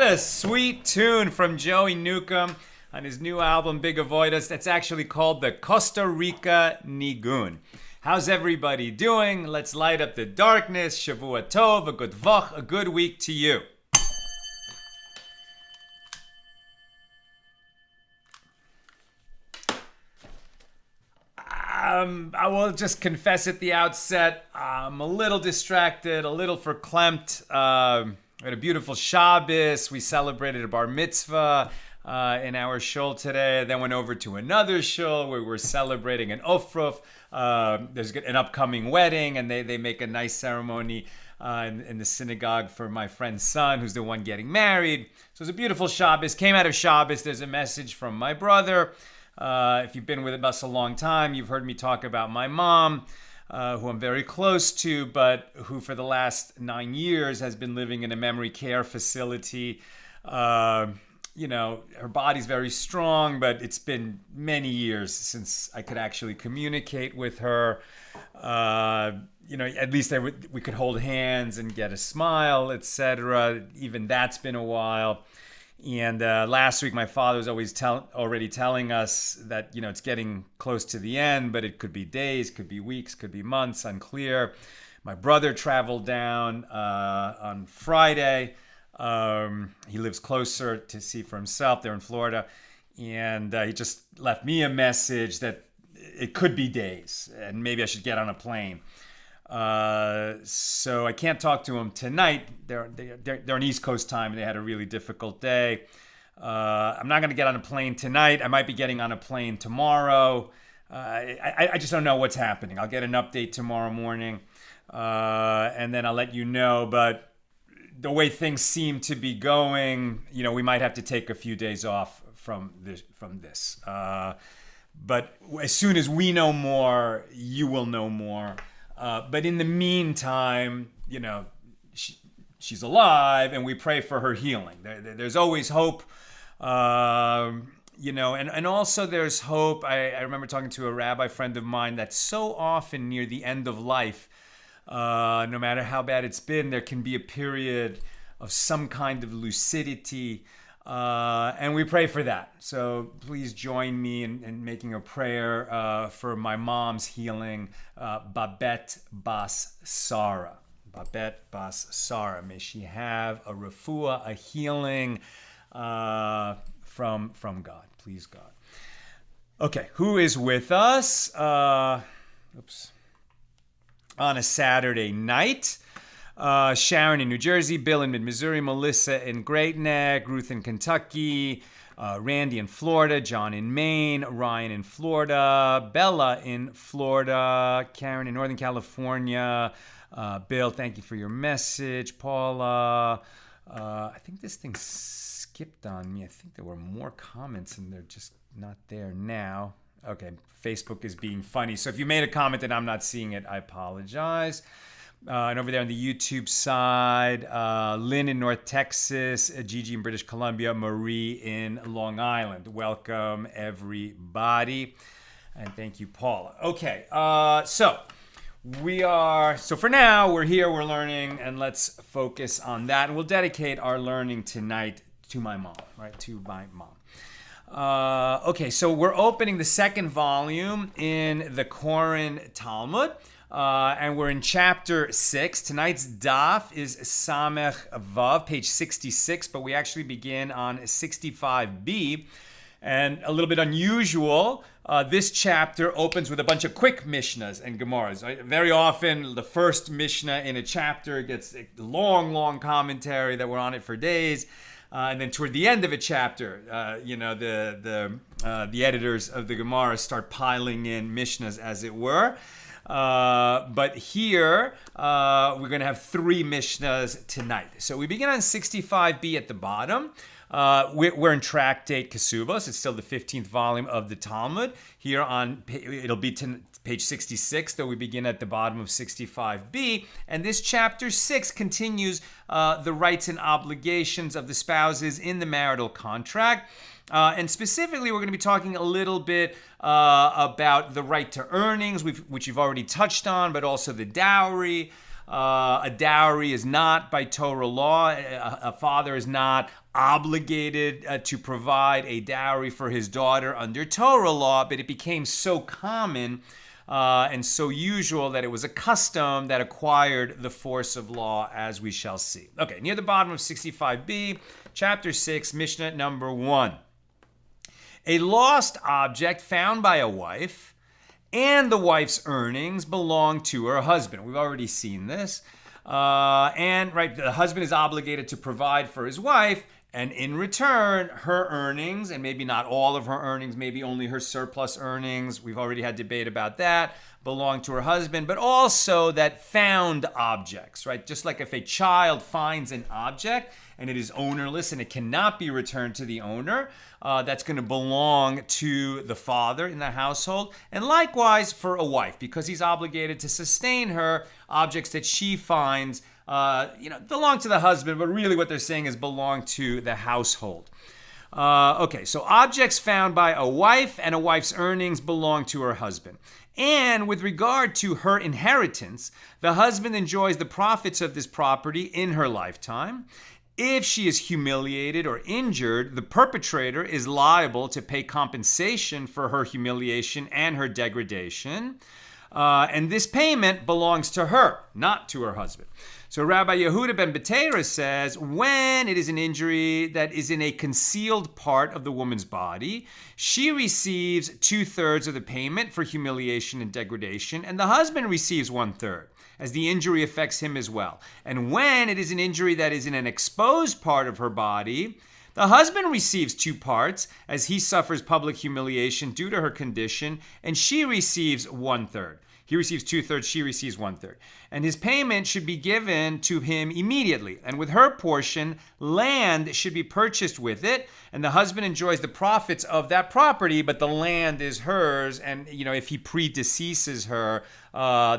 a sweet tune from Joey Newcomb on his new album, Big Avoidance. That's actually called the Costa Rica Nigun. How's everybody doing? Let's light up the darkness. Shavua Tov, a good vach, a good week to you. I will just confess at the outset, I'm a little distracted, a little verklempt. We had a beautiful Shabbos. We celebrated a bar mitzvah in our shul today. Then went over to another shul where we're celebrating an ofruf. There's an upcoming wedding, and they make a nice ceremony in the synagogue for my friend's son, who's the one getting married. So it was a beautiful Shabbos. Came out of Shabbos. There's a message from my brother. If you've been with us a long time, you've heard me talk about my mom, who I'm very close to, but who for the last 9 years has been living in a memory care facility. Her body's very strong, but it's been many years since I could actually communicate with her. At least we could hold hands and get a smile, etc. Even that's been a while. And last week, my father was already telling us that, it's getting close to the end, but it could be days, could be weeks, could be months, unclear. My brother traveled down on Friday. He lives closer to see for himself. They're in Florida. And he just left me a message that it could be days and maybe I should get on a plane. So I can't talk to him tonight. They're on East Coast time. They had a really difficult day. I'm not going to get on a plane tonight. I might be getting on a plane tomorrow. I just don't know what's happening. I'll get an update tomorrow morning, and then I'll let you know. But the way things seem to be going, we might have to take a few days off from this. But as soon as we know more, you will know more. But in the meantime, she's alive, and we pray for her healing. There's always hope, and also there's hope. I remember talking to a rabbi friend of mine that so often near the end of life, no matter how bad it's been, there can be a period of some kind of lucidity, and we pray for that. So please join me in making a prayer for my mom's healing, Babette Bas Sarah. Babette Bas Sarah. May she have a refuah, a healing from God. Please, God. Okay, who is with us? On a Saturday night. Sharon in New Jersey, Bill in Mid-Missouri, Melissa in Great Neck, Ruth in Kentucky, Randy in Florida, John in Maine, Ryan in Florida, Bella in Florida, Karen in Northern California, Bill, thank you for your message, Paula. I think this thing skipped on me. I think there were more comments and they're just not there now. Okay, Facebook is being funny. So if you made a comment and I'm not seeing it, I apologize. And over there on the YouTube side, Lynn in North Texas, Gigi in British Columbia, Marie in Long Island. Welcome, everybody. And thank you, Paula. Okay, so for now, we're here, we're learning, and let's focus on that. And we'll dedicate our learning tonight to my mom, right? To my mom. Okay, so we're opening the second volume in the Koren Talmud. And we're in chapter 6. Tonight's daf is Samech Vav, page 66, but we actually begin on 65b. And a little bit unusual, this chapter opens with a bunch of quick Mishnas and Gemaras. Right? Very often, the first Mishnah in a chapter gets a long commentary that we're on it for days. And then toward the end of a chapter, the editors of the Gemara start piling in Mishnas, as it were. But here, we're going to have 3 Mishnas tonight. So we begin on 65b at the bottom. We're in Tractate Kesubos. It's still the 15th volume of the Talmud. Here it'll be page 66, though we begin at the bottom of 65b. And this chapter 6 continues the rights and obligations of the spouses in the marital contract. And specifically, we're going to be talking a little bit about the right to earnings, which you've already touched on, but also the dowry, A dowry is not by Torah law. A father is not obligated to provide a dowry for his daughter under Torah law, but it became so common and so usual that it was a custom that acquired the force of law, as we shall see. Okay, near the bottom of 65b, chapter 6, Mishnah number 1. A lost object found by a wife and the wife's earnings belong to her husband. We've already seen this. The husband is obligated to provide for his wife, and in return, her earnings, and maybe not all of her earnings, maybe only her surplus earnings, we've already had debate about that, belong to her husband, but also that found objects, right? Just like if a child finds an object and it is ownerless and it cannot be returned to the owner, that's going to belong to the father in the household. And likewise for a wife, because he's obligated to sustain her, objects that she finds belong to the husband, but really what they're saying is belong to the household. So objects found by a wife and a wife's earnings belong to her husband. And with regard to her inheritance, the husband enjoys the profits of this property in her lifetime. If she is humiliated or injured, the perpetrator is liable to pay compensation for her humiliation and her degradation. And this payment belongs to her, not to her husband. So Rabbi Yehuda ben Betera says, when it is an injury that is in a concealed part of the woman's body, she receives 2/3 of the payment for humiliation and degradation, and the husband receives 1/3, as the injury affects him as well. And when it is an injury that is in an exposed part of her body, the husband receives 2 parts, as he suffers public humiliation due to her condition, and she receives 1/3. He receives 2/3, she receives 1/3. And his payment should be given to him immediately. And with her portion, land should be purchased with it. And the husband enjoys the profits of that property, but the land is hers. And, if he predeceases her,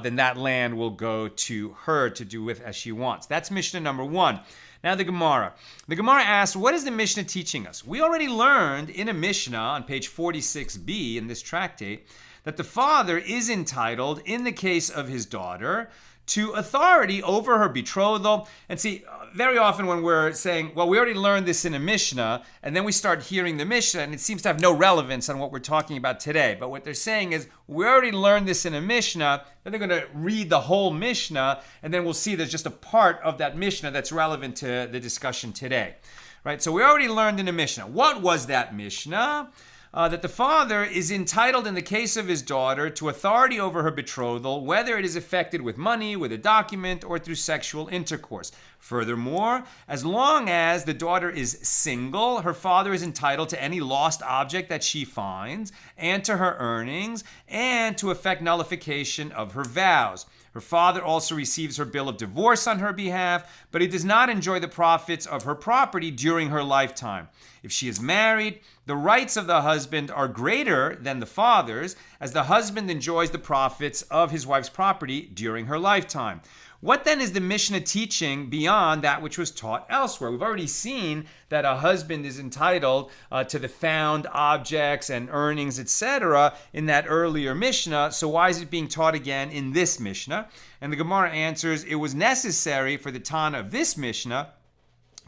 then that land will go to her to do with as she wants. That's Mishnah number 1. Now the Gemara. The Gemara asks, what is the Mishnah teaching us? We already learned in a Mishnah on page 46b in this tractate that the father is entitled, in the case of his daughter, to authority over her betrothal. And see, very often when we're saying, well, we already learned this in a Mishnah, and then we start hearing the Mishnah, and it seems to have no relevance on what we're talking about today. But what they're saying is, we already learned this in a Mishnah, then they're going to read the whole Mishnah, and then we'll see there's just a part of that Mishnah that's relevant to the discussion today. Right? So we already learned in a Mishnah. What was that Mishnah? That the father is entitled in the case of his daughter to authority over her betrothal, whether it is effected with money, with a document, or through sexual intercourse. Furthermore, as long as the daughter is single, her father is entitled to any lost object that she finds, and to her earnings, and to effect nullification of her vows. Her father also receives her bill of divorce on her behalf, but he does not enjoy the profits of her property during her lifetime. If she is married, the rights of the husband are greater than the father's, as the husband enjoys the profits of his wife's property during her lifetime. What then is the Mishnah teaching beyond that which was taught elsewhere? We've already seen that a husband is entitled to the found objects and earnings, etc. in that earlier Mishnah. So why is it being taught again in this Mishnah? And the Gemara answers, it was necessary for the Tana of this Mishnah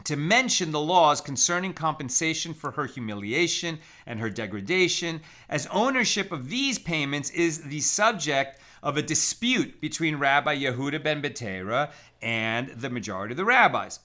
to mention the laws concerning compensation for her humiliation and her degradation, as ownership of these payments is the subject of a dispute between Rabbi Yehuda ben Betera and the majority of the rabbis.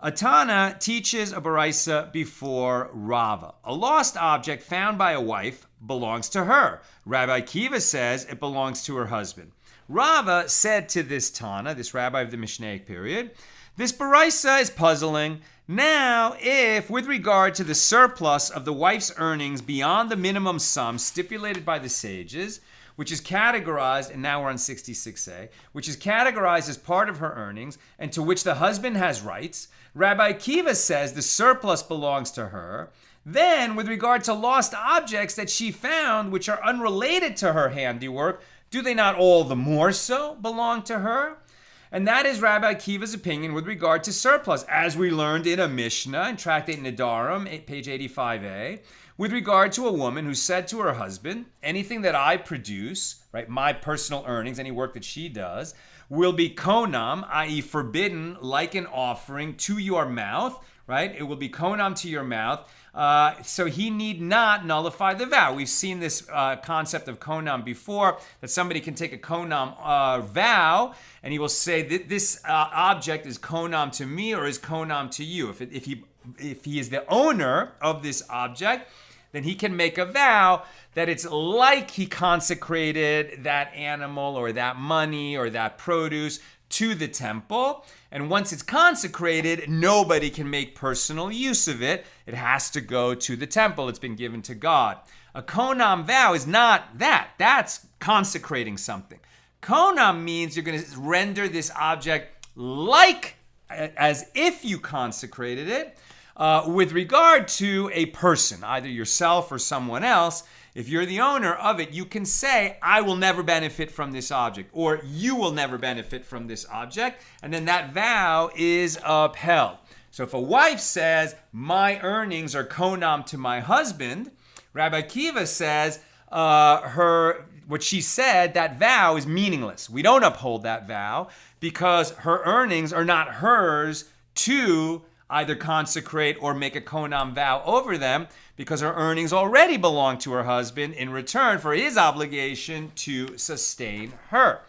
A Tana teaches a Baraisa before Rava. A lost object found by a wife belongs to her. Rabbi Kiva says it belongs to her husband. Rava said to this Tana, this rabbi of the Mishnaic period, this Baraisa is puzzling. Now, if, with regard to the surplus of the wife's earnings beyond the minimum sum stipulated by the sages, which is categorized, and now we're on 66a, which is categorized as part of her earnings, and to which the husband has rights, Rabbi Kiva says the surplus belongs to her. Then, with regard to lost objects that she found, which are unrelated to her handiwork, do they not all the more so belong to her? And that is Rabbi Kiva's opinion with regard to surplus, as we learned in a Mishnah in Tractate Nedarim, page 85a, with regard to a woman who said to her husband, anything that I produce, right, my personal earnings, any work that she does, will be konam, i.e. forbidden like an offering to your mouth, right? It will be konam to your mouth. So he need not nullify the vow. We've seen this concept of konam before, that somebody can take a konam vow and he will say that this object is konam to me or is konam to you. If he is the owner of this object, then he can make a vow that it's like he consecrated that animal or that money or that produce to the temple. And once it's consecrated, nobody can make personal use of it. It has to go to the temple. It's been given to God. A konam vow is not that. That's consecrating something. Konam means you're going to render this object like as if you consecrated it. With regard to a person, either yourself or someone else, if you're the owner of it, you can say, I will never benefit from this object, or you will never benefit from this object, and then that vow is upheld. So if a wife says, my earnings are konam to my husband, Rabbi Akiva says, what she said, that vow is meaningless. We don't uphold that vow because her earnings are not hers to either consecrate or make a konam vow over them, because her earnings already belong to her husband in return for his obligation to sustain her.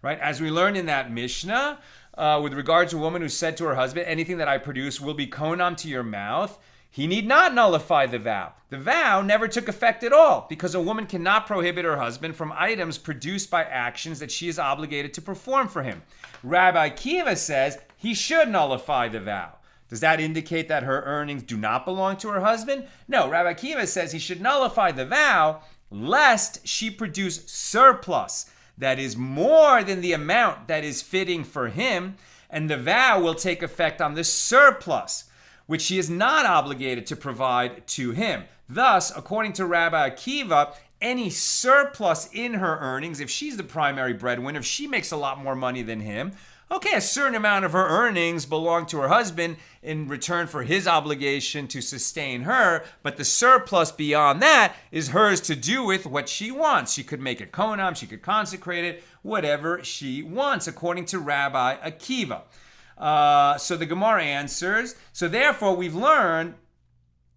Right? As we learned in that Mishna, with regard to a woman who said to her husband, anything that I produce will be konam to your mouth, he need not nullify the vow. The vow never took effect at all, because a woman cannot prohibit her husband from items produced by actions that she is obligated to perform for him. Rabbi Akiva says he should nullify the vow. Does that indicate that her earnings do not belong to her husband? No, Rabbi Akiva says he should nullify the vow lest she produce surplus that is more than the amount that is fitting for him, and the vow will take effect on the surplus, which she is not obligated to provide to him. Thus, according to Rabbi Akiva, any surplus in her earnings, if she's the primary breadwinner, if she makes a lot more money than him, okay, a certain amount of her earnings belong to her husband in return for his obligation to sustain her, but the surplus beyond that is hers to do with what she wants. She could make it konam, she could consecrate it, whatever she wants, according to Rabbi Akiva. So the Gemara answers, so therefore we've learned,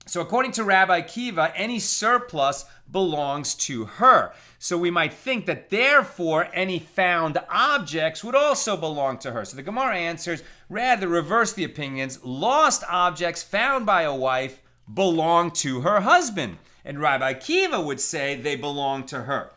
so according to Rabbi Akiva, any surplus belongs to her. So we might think that therefore any found objects would also belong to her. So the Gemara answers, rather reverse the opinions. Lost objects found by a wife belong to her husband. And Rabbi Akiva would say they belong to her.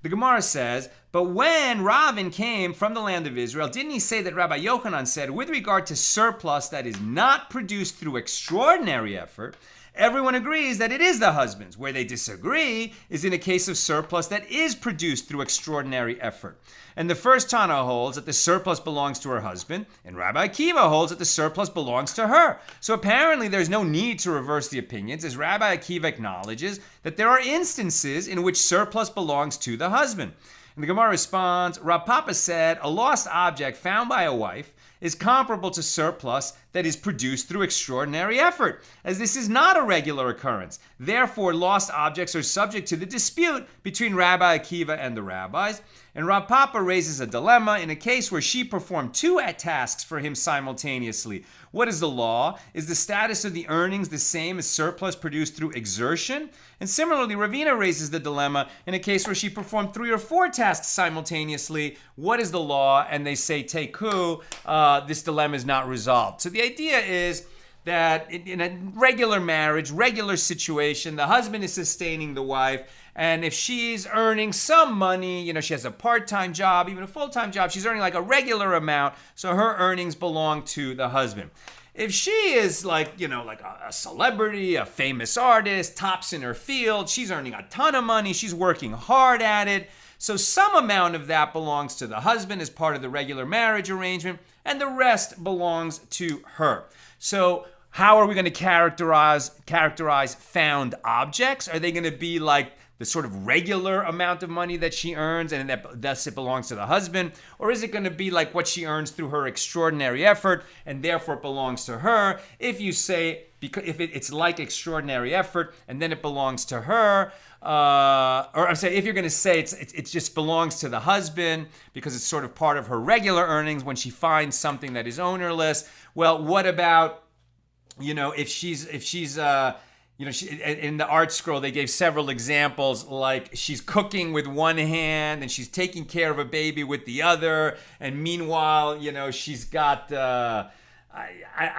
The Gemara says, but when Ravin came from the land of Israel, didn't he say that Rabbi Yochanan said, with regard to surplus that is not produced through extraordinary effort, everyone agrees that it is the husband's. Where they disagree is in a case of surplus that is produced through extraordinary effort. And the first Tana holds that the surplus belongs to her husband, and Rabbi Akiva holds that the surplus belongs to her. So apparently there's no need to reverse the opinions, as Rabbi Akiva acknowledges that there are instances in which surplus belongs to the husband. And the Gemara responds, Rav Papa said, a lost object found by a wife is comparable to surplus that is produced through extraordinary effort, as this is not a regular occurrence. Therefore, lost objects are subject to the dispute between Rabbi Akiva and the rabbis. And Rav Papa raises a dilemma in a case where she performed two tasks for him simultaneously. What is the law? Is the status of the earnings the same as surplus produced through exertion? And similarly, Ravina raises the dilemma in a case where she performed 3 or 4 tasks simultaneously. What is the law? And they say, teku, this dilemma is not resolved. So the idea is that in a regular marriage, regular situation, the husband is sustaining the wife, and if she's earning some money, she has a part-time job, even a full-time job, she's earning like a regular amount, so her earnings belong to the husband. If she is like a celebrity, a famous artist, tops in her field, she's earning a ton of money, she's working hard at it, so some amount of that belongs to the husband as part of the regular marriage arrangement, and the rest belongs to her. So How are we going to characterize found objects? Are they going to be like the sort of regular amount of money that she earns and that thus it belongs to the husband? Or is it going to be like what she earns through her extraordinary effort and therefore it belongs to her? If you say, because if it's like extraordinary effort and then it belongs to her, or I'm saying if you're going to say it just belongs to the husband because it's sort of part of her regular earnings when she finds something that is ownerless, well, what about, if she's in the art scroll, they gave several examples, like she's cooking with one hand and she's taking care of a baby with the other. And meanwhile, she's got, I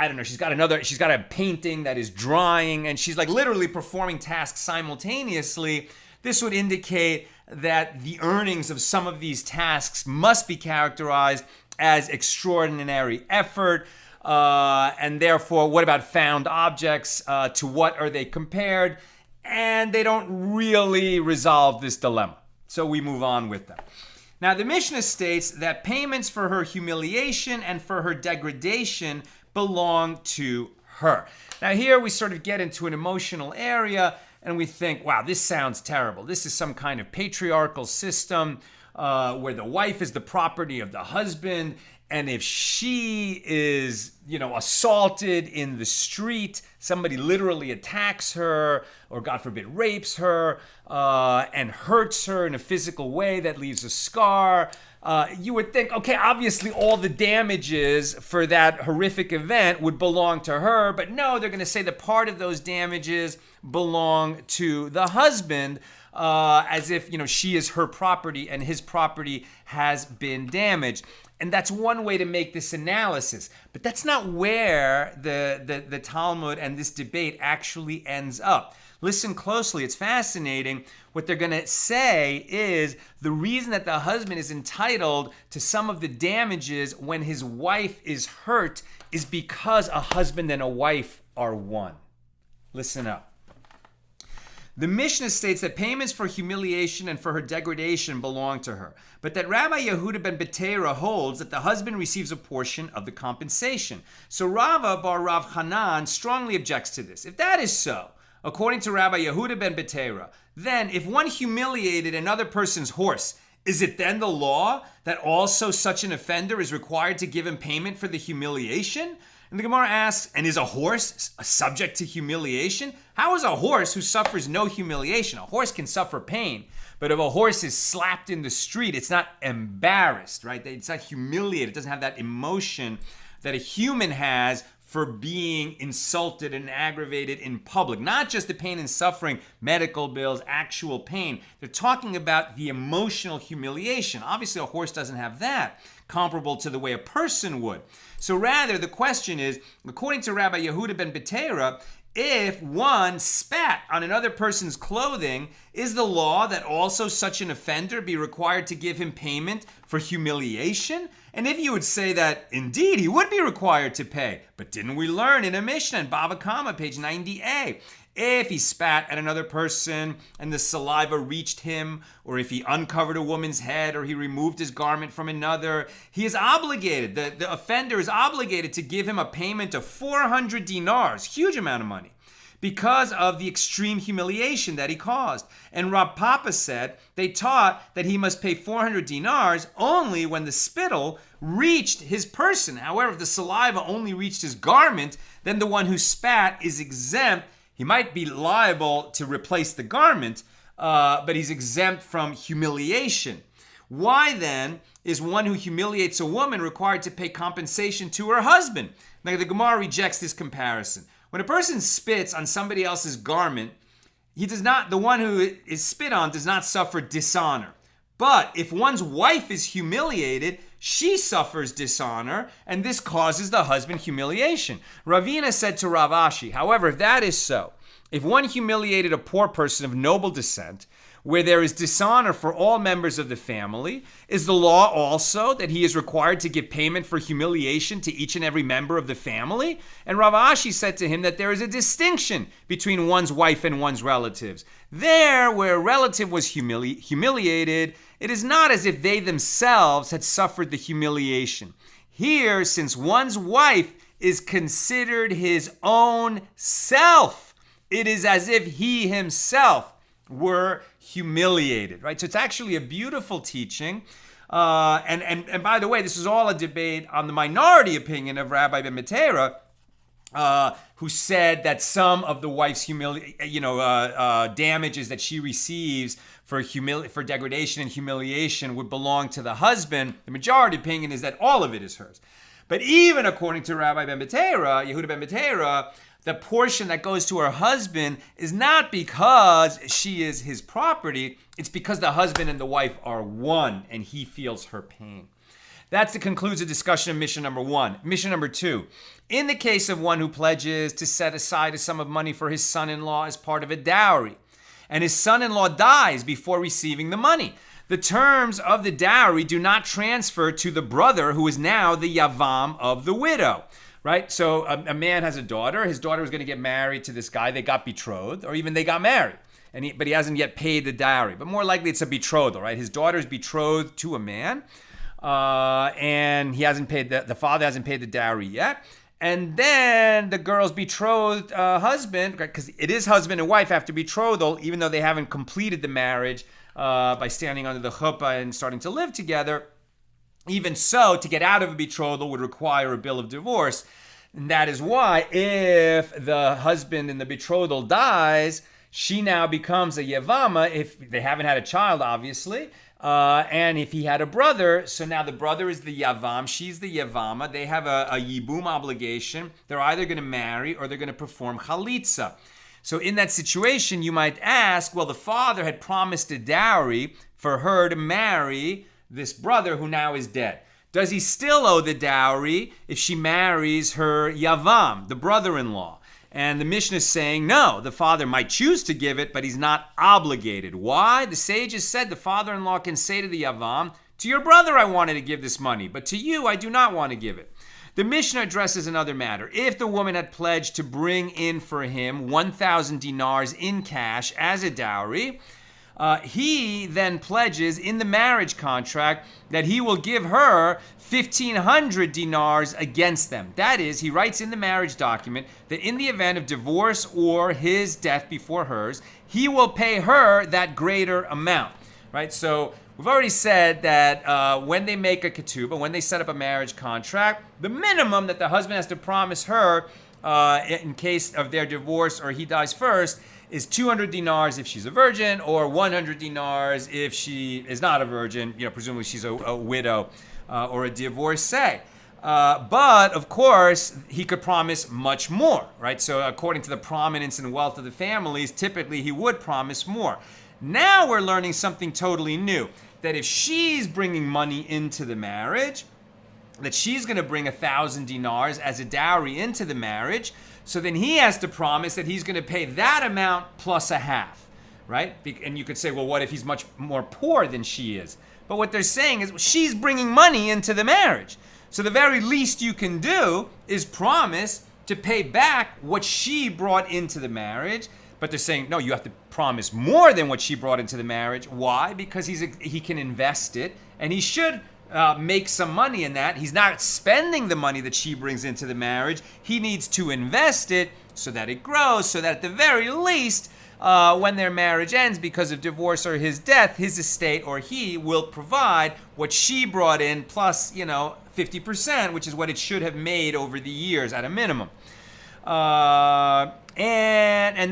don't know, she's got a painting that is drying and she's like literally performing tasks simultaneously. This would indicate that the earnings of some of these tasks must be characterized as extraordinary effort. And therefore, what about found objects? To what are they compared? And they don't really resolve this dilemma. So we move on with them. Now, the Mishnah states that payments for her humiliation and for her degradation belong to her. Now, here we sort of get into an emotional area and we think, wow, this sounds terrible. This is some kind of patriarchal system where the wife is the property of the husband. And if she is, assaulted in the street, somebody literally attacks her or, God forbid, rapes her and hurts her in a physical way that leaves a scar, you would think, okay, obviously all the damages for that horrific event would belong to her. But no, they're going to say that part of those damages belong to the husband, as if, she is her property and his property has been damaged. And that's one way to make this analysis. But that's not where the Talmud and this debate actually ends up. Listen closely. It's fascinating. What they're going to say is the reason that the husband is entitled to some of the damages when his wife is hurt is because a husband and a wife are one. Listen up. The Mishnah states that payments for humiliation and for her degradation belong to her, but that Rabbi Yehuda ben Betera holds that the husband receives a portion of the compensation. So Rava bar Rav Hanan strongly objects to this. If that is so, according to Rabbi Yehuda ben Betera, then if one humiliated another person's horse, is it then the law that also such an offender is required to give him payment for the humiliation? And the Gemara asks, and is a horse subject to humiliation? How is a horse who suffers no humiliation? A horse can suffer pain, but if a horse is slapped in the street, it's not embarrassed, right? It's not humiliated. It doesn't have that emotion that a human has for being insulted and aggravated in public. Not just the pain and suffering, medical bills, actual pain. They're talking about the emotional humiliation. Obviously, a horse doesn't have that, comparable to the way a person would. So rather, the question is, according to Rabbi Yehuda ben Betera, if one spat on another person's clothing, is the law that also such an offender be required to give him payment for humiliation? And if you would say that, indeed, he would be required to pay. But didn't we learn in a Mishna in Bava Kama, page 90a, if he spat at another person and the saliva reached him, or if he uncovered a woman's head, or he removed his garment from another, he is obligated, the offender is obligated to give him a payment of 400 dinars, huge amount of money, because of the extreme humiliation that he caused. And Rav Papa said they taught that he must pay 400 dinars only when the spittle reached his person. However, if the saliva only reached his garment, then the one who spat is exempt. He might be liable to replace the garment, but he's exempt from humiliation. Why then is one who humiliates a woman required to pay compensation to her husband? Now, the Gemara rejects this comparison. When a person spits on somebody else's garment, the one who is spit on does not suffer dishonor. But if one's wife is humiliated, she suffers dishonor, and this causes the husband humiliation. Ravina said to Rav Ashi, however, if that is so, if one humiliated a poor person of noble descent, where there is dishonor for all members of the family, is the law also that he is required to give payment for humiliation to each and every member of the family? And Rav Ashi said to him that there is a distinction between one's wife and one's relatives. There, where a relative was humiliated, it is not as if they themselves had suffered the humiliation. Here, since one's wife is considered his own self. It is as if he himself were humiliated, right? So it's actually a beautiful teaching. And by the way, this is all a debate on the minority opinion of Rabbi Ben Matera, who said that some of the wife's damages that she receives for degradation and humiliation would belong to the husband. The majority opinion is that all of it is hers. But even according to Rabbi Ben Matera, Yehuda Ben Matera, the portion that goes to her husband is not because she is his property. It's because the husband and the wife are one, and he feels her pain. That's the conclusive discussion of mission number 1. Mission number 2. In the case of one who pledges to set aside a sum of money for his son-in-law as part of a dowry, and his son-in-law dies before receiving the money, the terms of the dowry do not transfer to the brother who is now the yavam of the widow. Right? So a man has a daughter. His daughter was going to get married to this guy. They got betrothed, or even they got married. But he hasn't yet paid the dowry. But more likely it's a betrothal, right? His daughter is betrothed to a man, and he hasn't paid the father hasn't paid the dowry yet. And then the girl's betrothed husband, because it is husband and wife after betrothal, even though they haven't completed the marriage by standing under the chuppah and starting to live together. Even so, to get out of a betrothal would require a bill of divorce. And that is why if the husband in the betrothal dies, she now becomes a yavama if they haven't had a child, obviously. And if he had a brother, so now the brother is the yavam, she's the yavama. They have a yibum obligation. They're either going to marry or they're going to perform chalitza. So in that situation, you might ask, well, the father had promised a dowry for her to marry this brother who now is dead. Does he still owe the dowry if she marries her yavam, the brother-in-law? And the Mishna is saying, no, the father might choose to give it, but he's not obligated. Why? The sages said the father-in-law can say to the yavam, to your brother I wanted to give this money, but to you I do not want to give it. The Mishnah addresses another matter. If the woman had pledged to bring in for him 1,000 dinars in cash as a dowry, he then pledges in the marriage contract that he will give her 1,500 dinars against them. That is, he writes in the marriage document that in the event of divorce or his death before hers, he will pay her that greater amount, right? So we've already said that when they make a ketubah, when they set up a marriage contract, the minimum that the husband has to promise her in case of their divorce or he dies first is 200 dinars if she's a virgin, or 100 dinars if she is not a virgin, presumably she's a widow or a divorcee. But of course, he could promise much more, right? So according to the prominence and wealth of the families, typically he would promise more. Now we're learning something totally new, that if she's bringing money into the marriage, that she's going to bring 1,000 dinars as a dowry into the marriage. So then he has to promise that he's going to pay that amount plus a half, right? And you could say, well, what if he's much more poor than she is? But what they're saying is, well, she's bringing money into the marriage. So the very least you can do is promise to pay back what she brought into the marriage. But they're saying, no, you have to promise more than what she brought into the marriage. Why? Because he can invest it, and he should make some money in that. He's not spending the money that she brings into the marriage. He needs to invest it so that it grows, so that at the very least, when their marriage ends because of divorce or his death, his estate or he will provide what she brought in plus, 50%, which is what it should have made over the years at a minimum. And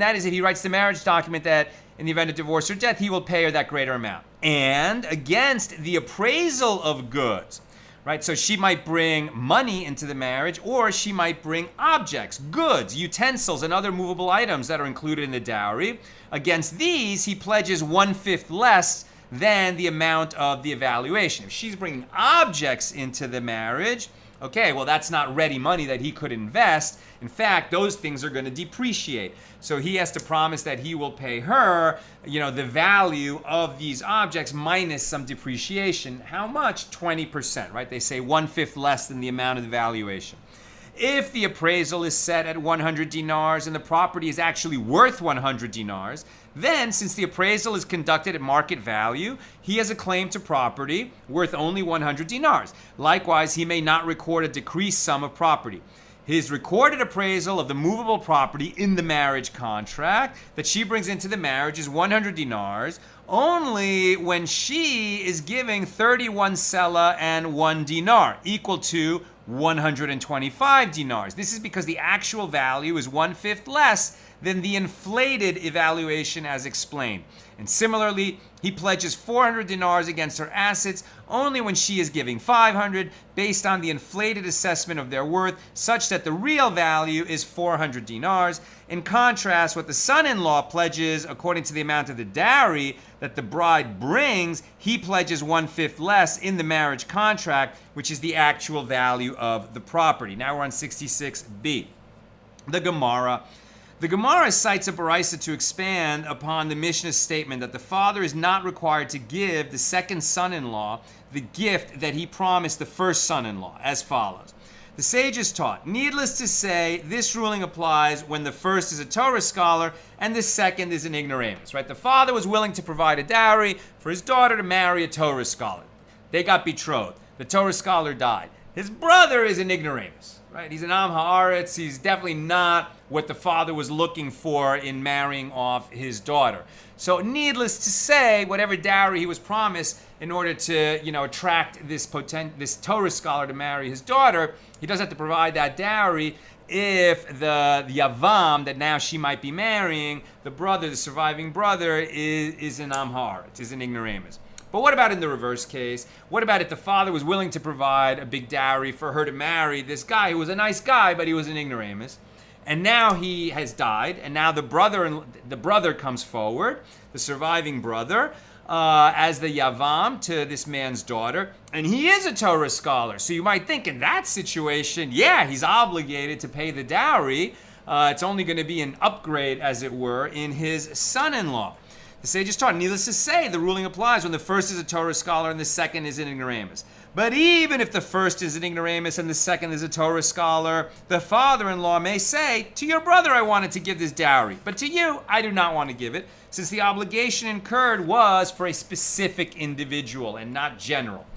that is if he writes the marriage document that in the event of divorce or death, he will pay her that greater amount. And against the appraisal of goods, right? So she might bring money into the marriage, or she might bring objects, goods, utensils, and other movable items that are included in the dowry. Against these, he pledges 1/5 less than the amount of the evaluation. If she's bringing objects into the marriage, okay, well, that's not ready money that he could invest. In fact, those things are going to depreciate. So he has to promise that he will pay her, the value of these objects minus some depreciation. How much? 20%, right? They say 1/5 less than the amount of the valuation. If the appraisal is set at 100 dinars and the property is actually worth 100 dinars, then since the appraisal is conducted at market value, he has a claim to property worth only 100 dinars. Likewise, he may not record a decreased sum of property. his recorded appraisal of the movable property in the marriage contract that she brings into the marriage is 100 dinars, only when she is giving 31 sela and 1 dinar, equal to 125 dinars. This is because the actual value is 1/5 less than the inflated evaluation as explained. And similarly, he pledges 400 dinars against her assets only when she is giving 500 based on the inflated assessment of their worth, such that the real value is 400 dinars. In contrast, what the son-in-law pledges according to the amount of the dowry that the bride brings, he pledges 1/5 less in the marriage contract, which is the actual value of the property. Now we're on 66b. The Gemara cites a baraisa to expand upon the Mishna's statement that the father is not required to give the second son-in-law the gift that he promised the first son-in-law, as follows. The sages taught, needless to say, this ruling applies when the first is a Torah scholar and the second is an ignoramus, right? The father was willing to provide a dowry for his daughter to marry a Torah scholar. They got betrothed. The Torah scholar died. His brother is an ignoramus, right? He's an Am Haaretz. He's definitely not what the father was looking for in marrying off his daughter. So needless to say, whatever dowry he was promised in order to, attract this Torah scholar to marry his daughter, he doesn't have to provide that dowry if the Yavam that now she might be marrying, the surviving brother, is an Am Haaretz, is an ignoramus. But what about in the reverse case? What about if the father was willing to provide a big dowry for her to marry this guy who was a nice guy, but he was an ignoramus? And now he has died, and now the brother comes forward, the surviving brother, as the Yavam to this man's daughter, and he is a Torah scholar. So you might think in that situation, yeah, he's obligated to pay the dowry. It's only going to be an upgrade, as it were, in his son-in-law. The sages taught, needless to say, the ruling applies when the first is a Torah scholar and the second is an ignoramus. But even if the first is an ignoramus and the second is a Torah scholar, the father-in-law may say, to your brother I wanted to give this dowry, but to you I do not want to give it, since the obligation incurred was for a specific individual and not general.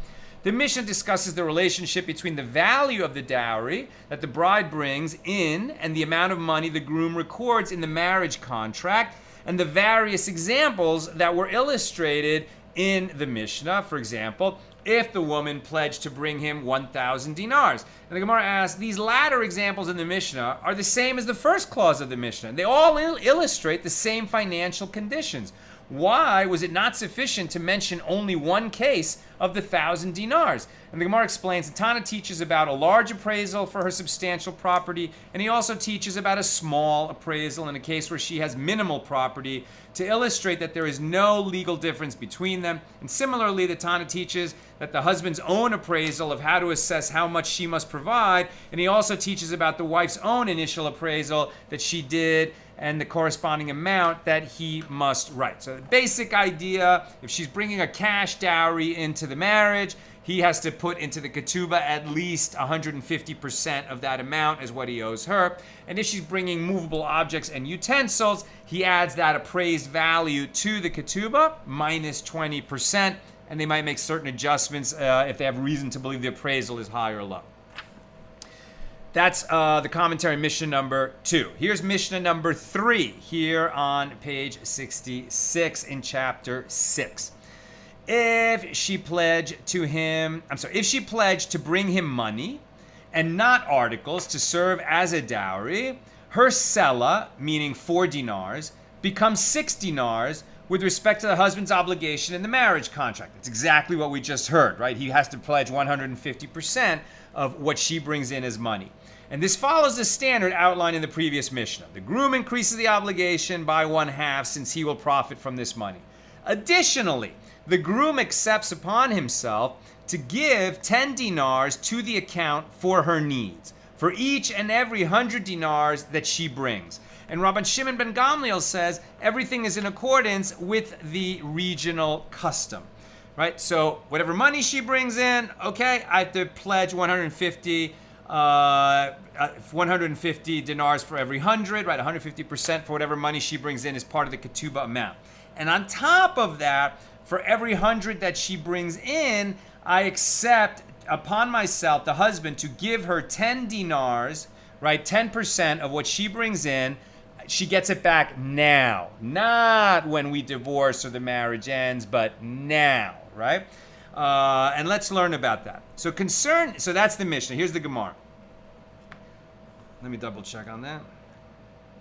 The Mishnah discusses the relationship between the value of the dowry that the bride brings in and the amount of money the groom records in the marriage contract, and the various examples that were illustrated in the Mishnah. For example, if the woman pledged to bring him 1,000 dinars. And the Gemara asks, these latter examples in the Mishnah are the same as the first clause of the Mishnah. They all illustrate the same financial conditions. Why was it not sufficient to mention only one case of the 1,000 dinars? And the Gemara explains, the Tana teaches about a large appraisal for her substantial property, and he also teaches about a small appraisal in a case where she has minimal property, to illustrate that there is no legal difference between them. And similarly, the Tana teaches that the husband's own appraisal of how to assess how much she must provide, and he also teaches about the wife's own initial appraisal that she did and the corresponding amount that he must write. So the basic idea, if she's bringing a cash dowry into the marriage, he has to put into the ketubah at least 150% of that amount as what he owes her. And if she's bringing movable objects and utensils, he adds that appraised value to the ketubah minus 20%, and they might make certain adjustments if they have reason to believe the appraisal is high or low. That's the commentary, Mishnah number 2. Here's Mishnah number 3 here on page 66 in chapter 6. If she pledged to bring him money and not articles to serve as a dowry, her sela, meaning 4 dinars, becomes 6 dinars with respect to the husband's obligation in the marriage contract. That's exactly what we just heard, right? He has to pledge 150% of what she brings in as money. And this follows the standard outlined in the previous Mishnah. The groom increases the obligation by 1/2 since he will profit from this money. Additionally, the groom accepts upon himself to give 10 dinars to the account for her needs, for each and every 100 dinars that she brings. And Rabban Shimon ben Gamliel says everything is in accordance with the regional custom, right? So whatever money she brings in, okay, I have to pledge 150 dinars for every 100, right? 150% for whatever money she brings in is part of the ketubah amount. And on top of that, for every 100 that she brings in, I accept upon myself, the husband, to give her 10 dinars right? 10% of what she brings in, she gets it back now. Not when we divorce or the marriage ends, but now, right? And let's learn about that. So that's the Mishnah. Here's the Gemara. Let me double check on that.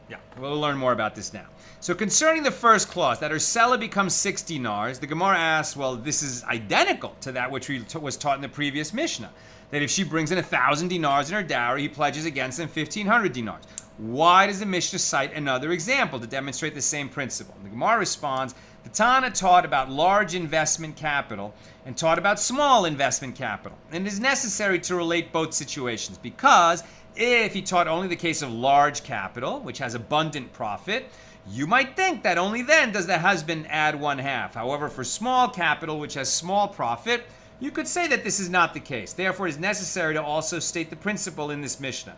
Yeah, we'll learn more about this now. So concerning the first clause, that her seller becomes 6 dinars, the Gemara asks, well, this is identical to that which was taught in the previous Mishnah. That if she brings in 1,000 dinars in her dowry, he pledges against them 1,500 dinars. Why does the Mishnah cite another example to demonstrate the same principle? The Gemara responds, the Tana taught about large investment capital and taught about small investment capital. And it is necessary to relate both situations because if he taught only the case of large capital, which has abundant profit, you might think that only then does the husband add 1/2. However, for small capital, which has small profit, you could say that this is not the case. Therefore, it is necessary to also state the principle in this Mishnah.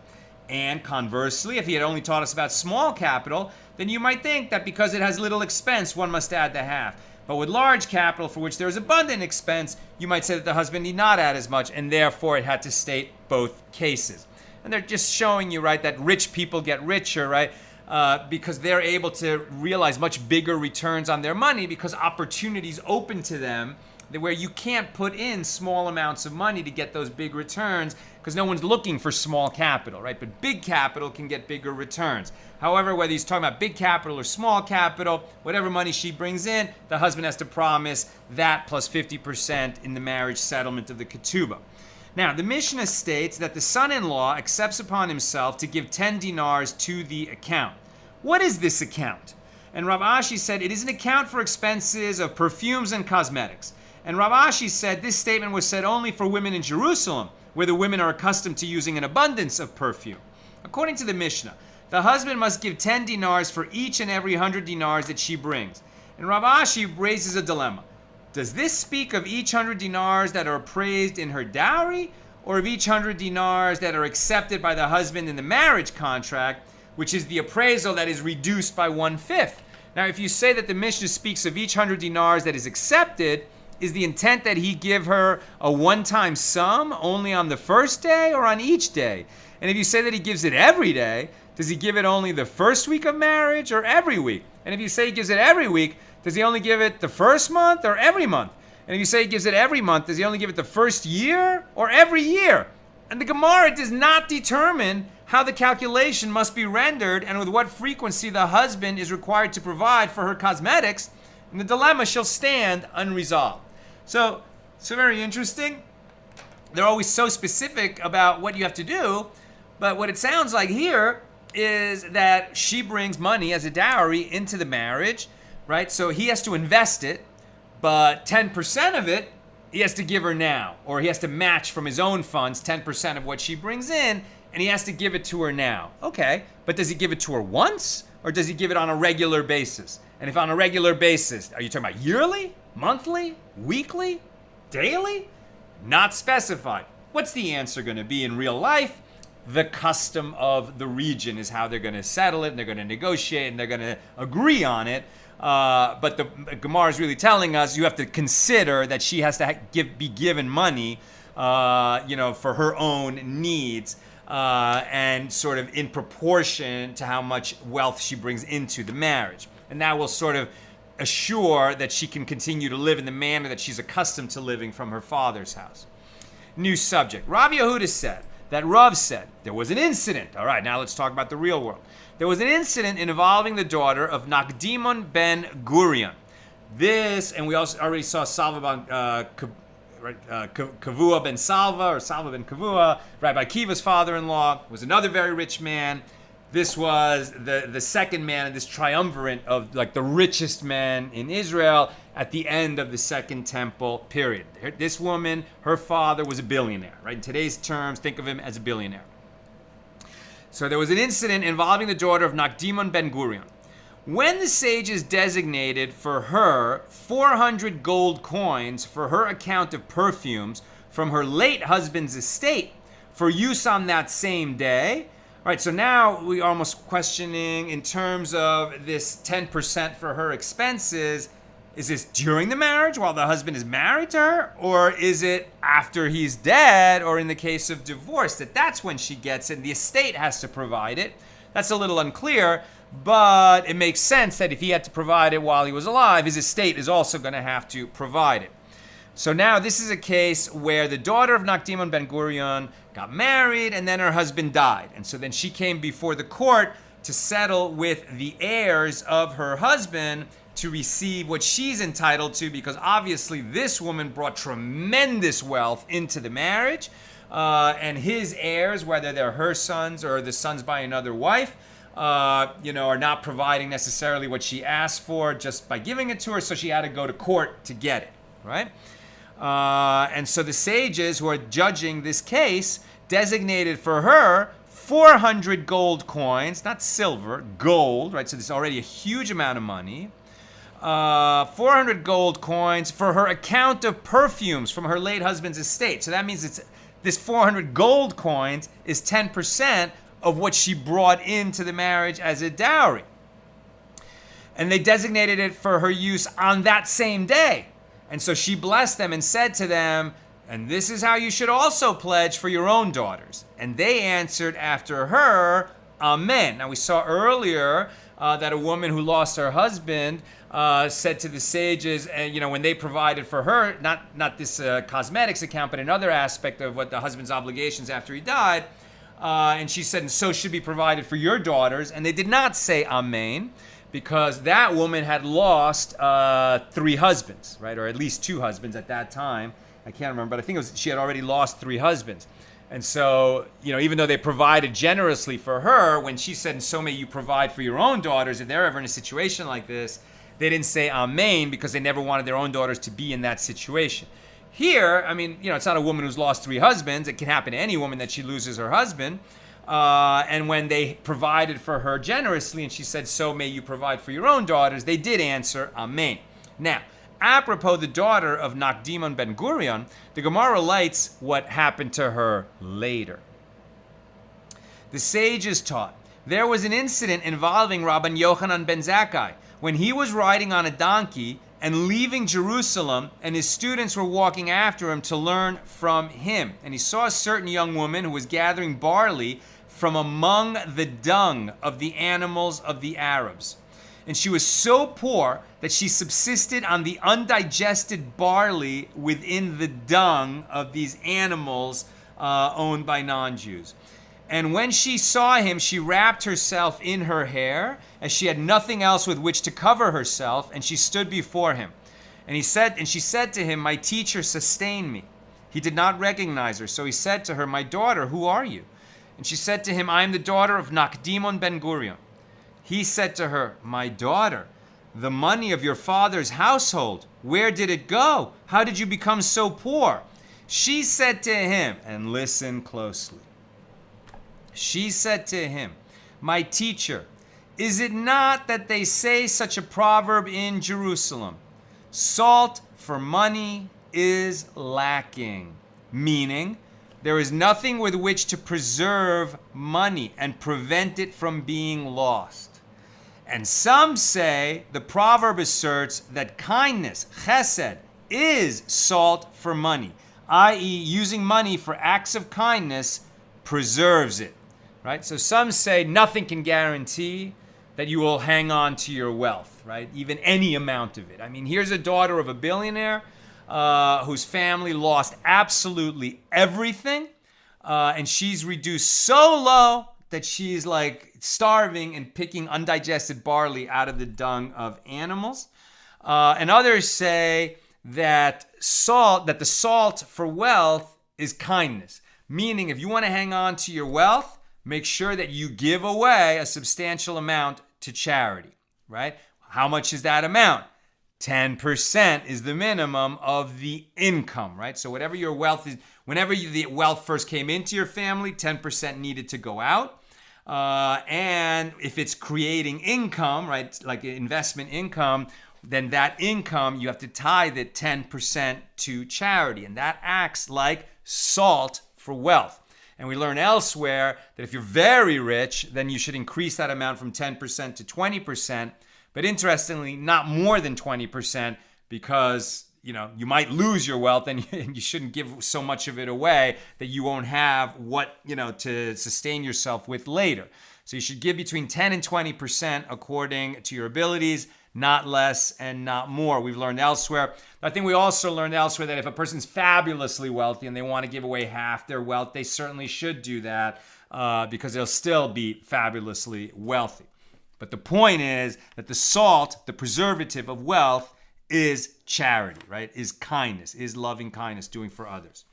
And conversely, if he had only taught us about small capital, then you might think that because it has little expense, one must add the half. But with large capital, for which there is abundant expense, you might say that the husband need not add as much, and therefore it had to state both cases. And they're just showing you, right, that rich people get richer, right, because they're able to realize much bigger returns on their money because opportunities open to them where you can't put in small amounts of money to get those big returns because no one's looking for small capital, right? But big capital can get bigger returns. However, whether he's talking about big capital or small capital, whatever money she brings in, the husband has to promise that plus 50% in the marriage settlement of the ketubah. Now, the Mishnah states that the son-in-law accepts upon himself to give 10 dinars to the account. What is this account? And Rav Ashi said it is an account for expenses of perfumes and cosmetics. And Rav Ashi said this statement was said only for women in Jerusalem, where the women are accustomed to using an abundance of perfume. According to the Mishnah, the husband must give 10 dinars for each and every 100 dinars that she brings. And Rav Ashi raises a dilemma. Does this speak of each 100 dinars that are appraised in her dowry, or of each 100 dinars that are accepted by the husband in the marriage contract, which is the appraisal that is reduced by 1/5? Now, if you say that the Mishnah speaks of each 100 dinars that is accepted, is the intent that he give her a one-time sum only on the first day or on each day? And if you say that he gives it every day, does he give it only the first week of marriage or every week? And if you say he gives it every week, does he only give it the first month or every month? And if you say he gives it every month, does he only give it the first year or every year? And the Gemara does not determine how the calculation must be rendered and with what frequency the husband is required to provide for her cosmetics, and the dilemma shall stand unresolved. So very interesting. They're always so specific about what you have to do, but what it sounds like here is that she brings money as a dowry into the marriage, right? So he has to invest it, but 10% of it he has to give her now, or he has to match from his own funds 10% of what she brings in, and he has to give it to her now. Okay, but does he give it to her once, or does he give it on a regular basis? And if on a regular basis, are you talking about yearly, monthly, weekly, daily? Not specified. What's the answer going to be in real life? The custom of the region is how they're going to settle it, and they're going to negotiate, and they're going to agree on it. But the Gemara is really telling us you have to consider that she has to be given money, for her own needs, and sort of in proportion to how much wealth she brings into the marriage. And that will sort of assure that she can continue to live in the manner that she's accustomed to living from her father's house. New subject. Rav Yehuda said that Rav said there was an incident. All right, now let's talk about the real world. There was an incident involving the daughter of Nakdimon ben Guryon. This, and we also already saw Salva Kavua ben Salva, or Salva ben Kavua, Rabbi Akiva's father-in-law, was another very rich man. This was the second man in this triumvirate of like the richest men in Israel at the end of the Second Temple period. This woman, her father was a billionaire, right? In today's terms, think of him as a billionaire. So there was an incident involving the daughter of Nakdimon ben Guryon. When the sages designated for her 400 gold coins for her account of perfumes from her late husband's estate for use on that same day. All right, so now we are almost questioning in terms of this 10% for her expenses. Is this during the marriage while the husband is married to her? Or is it after he's dead, or in the case of divorce, that's when she gets it and the estate has to provide it? That's a little unclear, but it makes sense that if he had to provide it while he was alive, his estate is also going to have to provide it. So now this is a case where the daughter of Nakdimon ben Guryon got married and then her husband died. And so then she came before the court to settle with the heirs of her husband to receive what she's entitled to, because obviously this woman brought tremendous wealth into the marriage, and his heirs, whether they're her sons or the sons by another wife, are not providing necessarily what she asked for just by giving it to her, so she had to go to court to get it, right? And so the sages who are judging this case designated for her 400 gold coins, not silver, gold, right? So this is already a huge amount of money. 400 gold coins for her account of perfumes from her late husband's estate. So that means this 400 gold coins is 10% of what she brought into the marriage as a dowry. And they designated it for her use on that same day. And so she blessed them and said to them, and this is how you should also pledge for your own daughters. And they answered after her, Amen. Now we saw earlier that a woman who lost her husband said to the sages, when they provided for her, not this cosmetics account, but another aspect of what the husband's obligations after he died, and she said, and so should be provided for your daughters. And they did not say Amen, because that woman had lost 3 husbands, right? Or at least 2 husbands at that time. I can't remember, but I think she had already lost 3 husbands. And so, even though they provided generously for her, when she said, and so may you provide for your own daughters, if they're ever in a situation like this, they didn't say Amen because they never wanted their own daughters to be in that situation. Here, it's not a woman who's lost 3 husbands. It can happen to any woman that she loses her husband. And when they provided for her generously, and she said, so may you provide for your own daughters, they did answer Amen. Now, apropos the daughter of Nakdimon ben Guryon, the Gemara relates what happened to her later. The sages taught, there was an incident involving Rabban Yochanan ben Zakkai, when he was riding on a donkey and leaving Jerusalem, and his students were walking after him to learn from him. And he saw a certain young woman who was gathering barley from among the dung of the animals of the Arabs. And she was so poor that she subsisted on the undigested barley within the dung of these animals owned by non-Jews. And when she saw him, she wrapped herself in her hair, as she had nothing else with which to cover herself, and she stood before him. And she said to him, my teacher, sustain me. He did not recognize her, so he said to her, my daughter, who are you? And she said to him, I am the daughter of Nakdimon ben Guryon. He said to her, my daughter, the money of your father's household, where did it go? How did you become so poor? She said to him, and listen closely. She said to him, my teacher, is it not that they say such a proverb in Jerusalem? Salt for money is lacking. Meaning, there is nothing with which to preserve money and prevent it from being lost. And some say the proverb asserts that kindness, chesed, is salt for money, i.e. using money for acts of kindness preserves it. Right? So some say nothing can guarantee that you will hang on to your wealth, right? Even any amount of it. Here's a daughter of a billionaire whose family lost absolutely everything, and she's reduced so low that she's like starving and picking undigested barley out of the dung of animals. And others say that the salt for wealth is kindness. Meaning, if you want to hang on to your wealth, make sure that you give away a substantial amount to charity, right? How much is that amount? 10% is the minimum of the income, right? So whatever your wealth is, whenever the wealth first came into your family, 10% needed to go out. And if it's creating income, right, like investment income, then that income, you have to tithe it 10% to charity. And that acts like salt for wealth. And we learn elsewhere that if you're very rich, then you should increase that amount from 10% to 20%. But interestingly, not more than 20%, because you might lose your wealth, and you shouldn't give so much of it away that you won't have what to sustain yourself with later. So you should give between 10 and 20% according to your abilities, not less and not more. We've learned elsewhere. I think we also learned elsewhere that if a person's fabulously wealthy and they want to give away half their wealth, they certainly should do that, because they'll still be fabulously wealthy. But the point is that the salt, the preservative of wealth, is charity, right? Is kindness, is loving kindness, doing for others.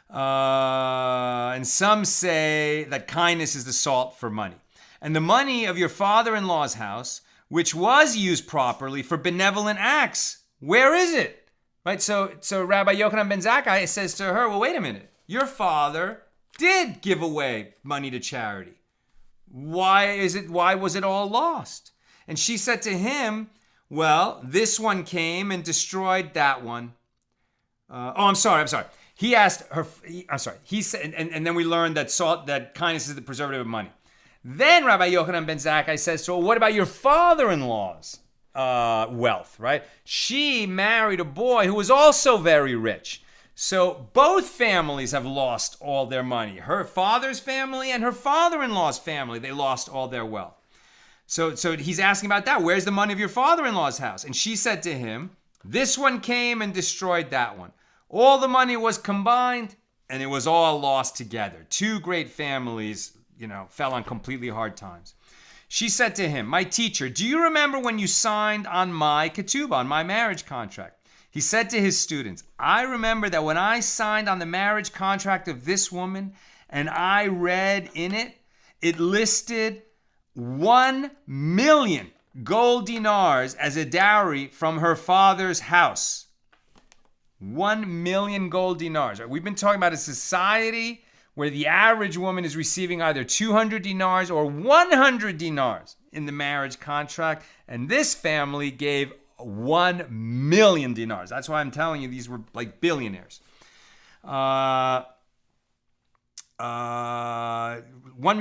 And some say that kindness is the salt for money. And the money of your father-in-law's house, which was used properly for benevolent acts, where is it? Right? So Rabbi Yochanan ben Zakkai says to her, well, wait a minute. Your father did give away money to charity. Why was it all lost? And she said to him, well, this one came and destroyed that one. I'm sorry. He asked her, he said, and then we learned that kindness is the preservative of money. Then Rabbi Yochanan ben Zakkai says to her, what about your father-in-law's wealth, right? She married a boy who was also very rich. So both families have lost all their money. Her father's family and her father-in-law's family, they lost all their wealth. So he's asking about that. Where's the money of your father-in-law's house? And she said to him, this one came and destroyed that one. All the money was combined and it was all lost together. Two great families, fell on completely hard times. She said to him, my teacher, do you remember when you signed on my ketubah, on my marriage contract? He said to his students, I remember that when I signed on the marriage contract of this woman and I read in it, it listed 1 million gold dinars as a dowry from her father's house. 1 million gold dinars. We've been talking about a society where the average woman is receiving either 200 dinars or 100 dinars in the marriage contract, and this family gave 1 million dinars. That's why I'm telling you these were like billionaires. 1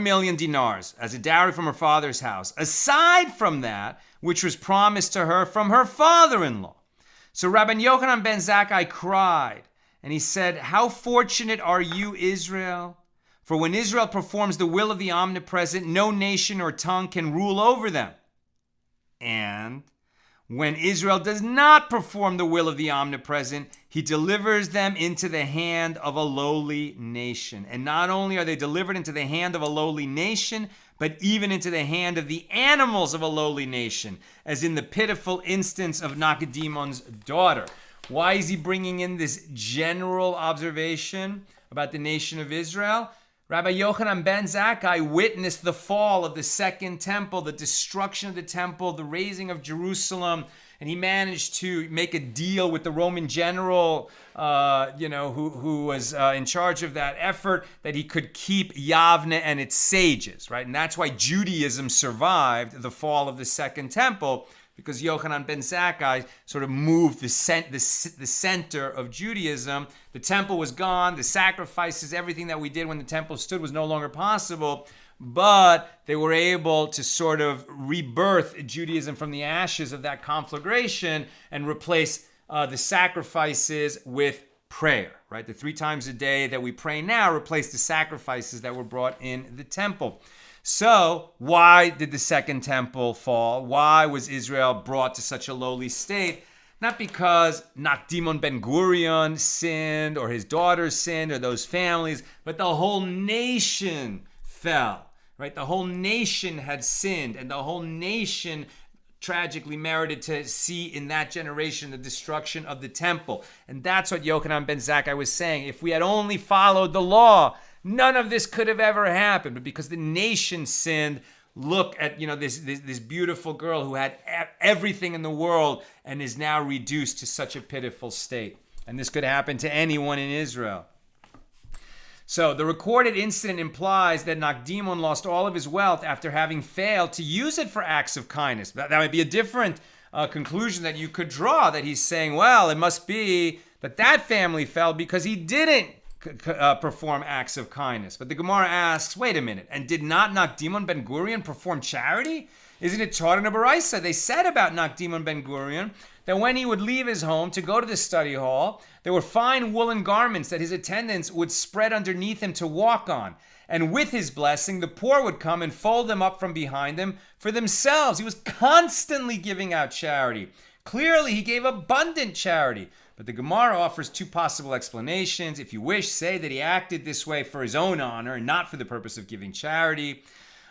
million dinars as a dowry from her father's house, aside from that which was promised to her from her father-in-law. So Rabbi Yochanan ben Zakkai cried, and he said, how fortunate are you, Israel? For when Israel performs the will of the omnipresent, no nation or tongue can rule over them. And when Israel does not perform the will of the omnipresent, he delivers them into the hand of a lowly nation. And not only are they delivered into the hand of a lowly nation, but even into the hand of the animals of a lowly nation, as in the pitiful instance of Nakdimon's daughter. Why is he bringing in this general observation about the nation of Israel? Rabbi Yochanan ben Zakkai witnessed the fall of the second temple, the destruction of the temple, the razing of Jerusalem, and he managed to make a deal with the Roman general, who was in charge of that effort, that he could keep Yavne and its sages, right? And that's why Judaism survived the fall of the second temple, because Yochanan ben Zakkai sort of moved the center of Judaism. The temple was gone, the sacrifices, everything that we did when the temple stood was no longer possible, but they were able to sort of rebirth Judaism from the ashes of that conflagration and replace the sacrifices with prayer, right? The 3 times a day that we pray now replaced the sacrifices that were brought in the temple. So why did the second temple fall? Why was Israel brought to such a lowly state? Not because Nakdimon ben Guryon sinned or his daughters sinned or those families, but the whole nation fell, right? The whole nation had sinned, and the whole nation tragically merited to see in that generation the destruction of the temple. And that's what Yochanan ben Zakkai was saying. If we had only followed the law, none of this could have ever happened. But because the nation sinned, look at this beautiful girl who had everything in the world and is now reduced to such a pitiful state. And this could happen to anyone in Israel. So the recorded incident implies that Nakdimon lost all of his wealth after having failed to use it for acts of kindness. That might be a different conclusion that you could draw, that he's saying, well, it must be that family fell because he didn't perform acts of kindness. But the Gemara asks, wait a minute, and did not Nakdimon ben Guryon perform charity? Isn't it taught in a Baraisa? They said about Nakdimon ben Guryon that when he would leave his home to go to the study hall, there were fine woolen garments that his attendants would spread underneath him to walk on. And with his blessing, the poor would come and fold them up from behind him for themselves. He was constantly giving out charity. Clearly, he gave abundant charity. But the Gemara offers two possible explanations. If you wish, say that he acted this way for his own honor and not for the purpose of giving charity,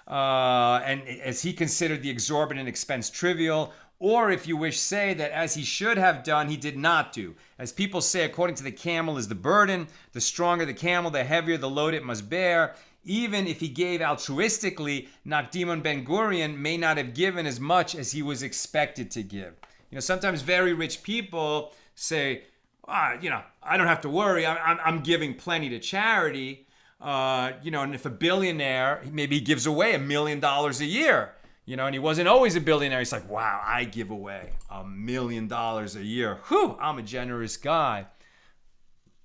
and as he considered the exorbitant expense trivial. Or if you wish, say that as he should have done, he did not do. As people say, according to the camel is the burden. The stronger the camel, the heavier the load it must bear. Even if he gave altruistically, Nakdimon ben Guryon may not have given as much as he was expected to give. Sometimes very rich people say, I don't have to worry. I'm giving plenty to charity. And if a billionaire, maybe he gives away $1 million a year, and he wasn't always a billionaire. He's like, wow, I give away $1 million a year. Whew, I'm a generous guy.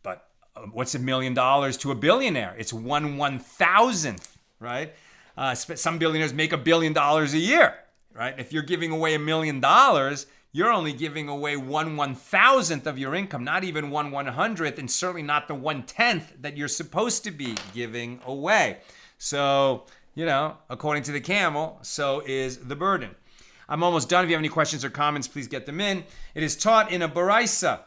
But what's $1 million to a billionaire? It's 1/1000th, right? Some billionaires make $1 billion a year, right? If you're giving away $1 million, you're only giving away 1/1000th of your income, not even 1/100th, and certainly not the 1/10th that you're supposed to be giving away. So, according to the camel, so is the burden. I'm almost done. If you have any questions or comments, please get them in. It is taught in a Baraisa,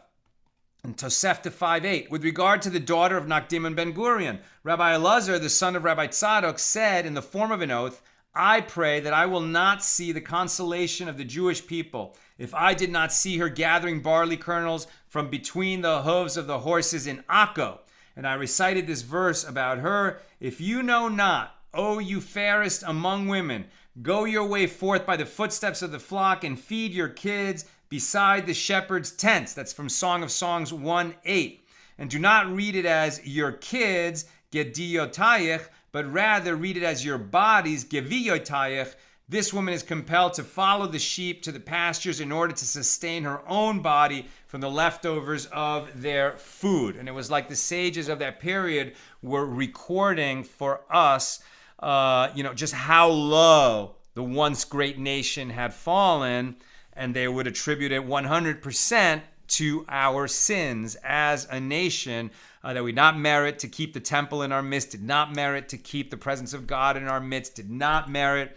in Tosefta 5:8, with regard to the daughter of Nakdimon ben Guryon. Rabbi Elazar, the son of Rabbi Tzadok, said in the form of an oath, I pray that I will not see the consolation of the Jewish people if I did not see her gathering barley kernels from between the hooves of the horses in Akko. And I recited this verse about her. If you know not, O you fairest among women, go your way forth by the footsteps of the flock and feed your kids beside the shepherd's tents. That's from Song of Songs 1:8. And do not read it as your kids, gediyotayich, but rather read it as your bodies, geviyotayich. This woman is compelled to follow the sheep to the pastures in order to sustain her own body from the leftovers of their food. And it was like the sages of that period were recording for us, just how low the once great nation had fallen, and they would attribute it 100% to our sins as a nation, that we did not merit to keep the temple in our midst, did not merit to keep the presence of God in our midst, did not merit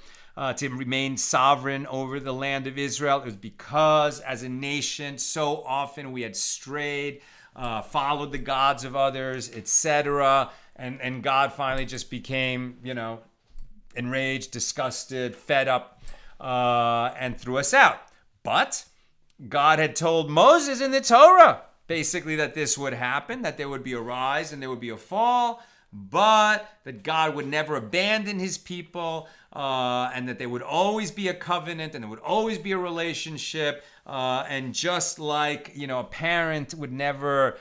to remain sovereign over the land of Israel. It was because as a nation, so often we had strayed, followed the gods of others, etc. And God finally just became, enraged, disgusted, fed up, and threw us out. But God had told Moses in the Torah, basically, that this would happen, that there would be a rise and there would be a fall, but that God would never abandon his people, and that there would always be a covenant and there would always be a relationship. And just like, a parent would never,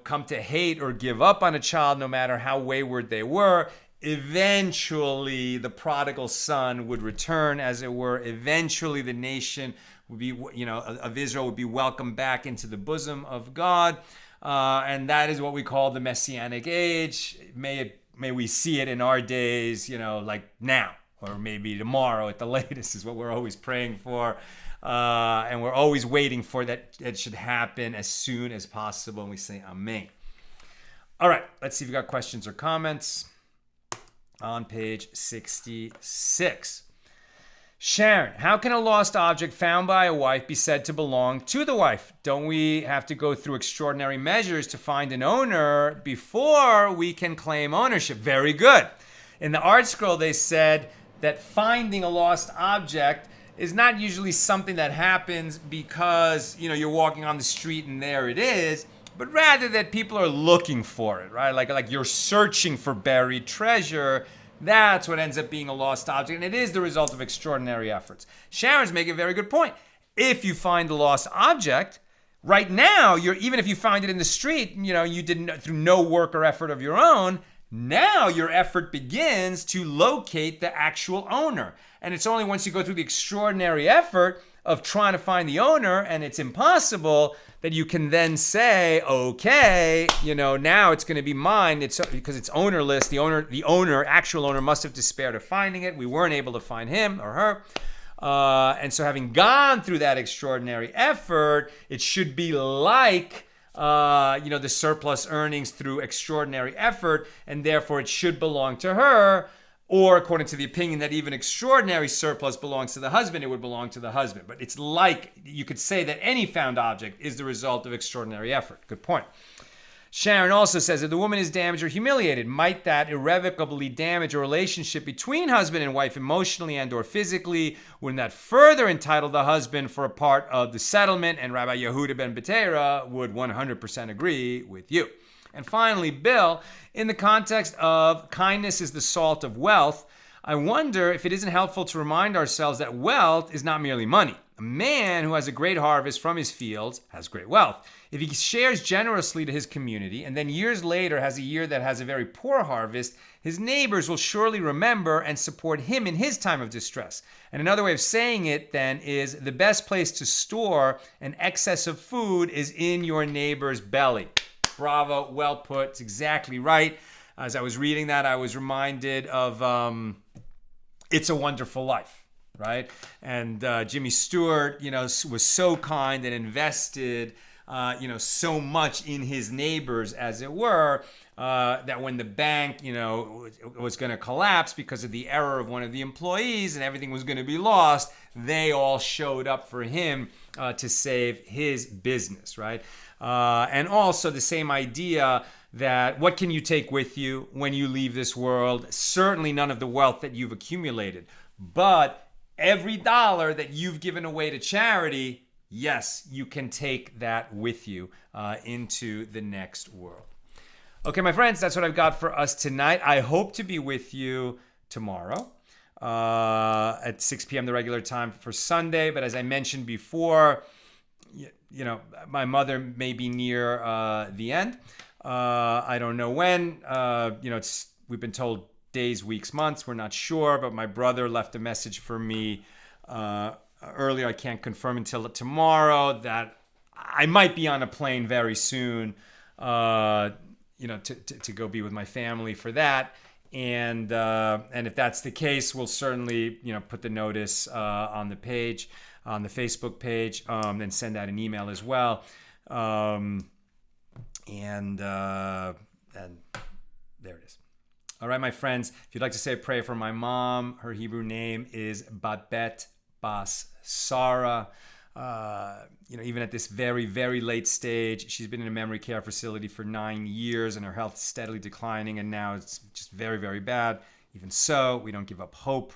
come to hate or give up on a child no matter how wayward they were, eventually the prodigal son would return, as it were. Eventually the nation would be, of Israel would be welcomed back into the bosom of God. And that is what we call the Messianic age. May we see it in our days, like now, or maybe tomorrow at the latest, is what we're always praying for. And we're always waiting for that. It should happen as soon as possible. And we say Amen. All right, let's see if we got questions or comments on page 66. Sharon, how can a lost object found by a wife be said to belong to the wife? Don't we have to go through extraordinary measures to find an owner before we can claim ownership? Very good. In the Art Scroll, they said that finding a lost object is not usually something that happens because, you're walking on the street and there it is, but rather that people are looking for it, right? Like you're searching for buried treasure. That's what ends up being a lost object, and it is the result of extraordinary efforts. Sharon's making a very good point. If you find the lost object, right now, even if you find it in the street, you didn't through no work or effort of your own, now your effort begins to locate the actual owner. And it's only once you go through the extraordinary effort of trying to find the owner, and it's impossible, that you can then say, okay, now it's going to be mine. It's because it's ownerless. The actual owner must have despaired of finding it. We weren't able to find him or her. And so having gone through that extraordinary effort, it should be like, the surplus earnings through extraordinary effort, and therefore it should belong to her. Or according to the opinion that even extraordinary surplus belongs to the husband, it would belong to the husband. But it's like, you could say that any found object is the result of extraordinary effort. Good point. Sharon also says, if the woman is damaged or humiliated, might that irrevocably damage a relationship between husband and wife emotionally and or physically? Wouldn't that further entitle the husband for a part of the settlement? And Rabbi Yehuda ben Betera would 100% agree with you. And finally, Bill, in the context of kindness is the salt of wealth, I wonder if it isn't helpful to remind ourselves that wealth is not merely money. A man who has a great harvest from his fields has great wealth. If he shares generously to his community and then years later has a year that has a very poor harvest, his neighbors will surely remember and support him in his time of distress. And another way of saying it then is the best place to store an excess of food is in your neighbor's belly. Bravo, well put. It's exactly right. As I was reading that, I was reminded of It's a Wonderful Life, right? And Jimmy Stewart, was so kind and invested, so much in his neighbors, as it were, that when the bank, was going to collapse because of the error of one of the employees and everything was going to be lost, they all showed up for him to save his business, right? And also the same idea that what can you take with you when you leave this world? Certainly none of the wealth that you've accumulated, but every dollar that you've given away to charity, yes, you can take that with you into the next world. Okay, my friends, that's what I've got for us tonight. I hope to be with you tomorrow at 6 p.m. the regular time for Sunday. But as I mentioned before, my mother may be near the end. I don't know when. We've been told days, weeks, months. We're not sure. But my brother left a message for me earlier. I can't confirm until tomorrow that I might be on a plane very soon. To go be with my family for that. And if that's the case, we'll certainly put the notice on the page, on the Facebook page, and send out an email as well. And there it is. All right, my friends, if you'd like to say a prayer for my mom, her Hebrew name is Babet Bas Sarah. Even at this very, very late stage, she's been in a memory care facility for 9 years and her health is steadily declining, and now it's just very, very bad. Even so, we don't give up hope.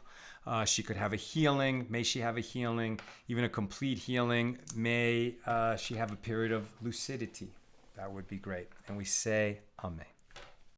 She could have a healing. May she have a healing, even a complete healing. May she have a period of lucidity. That would be great. And we say Amen.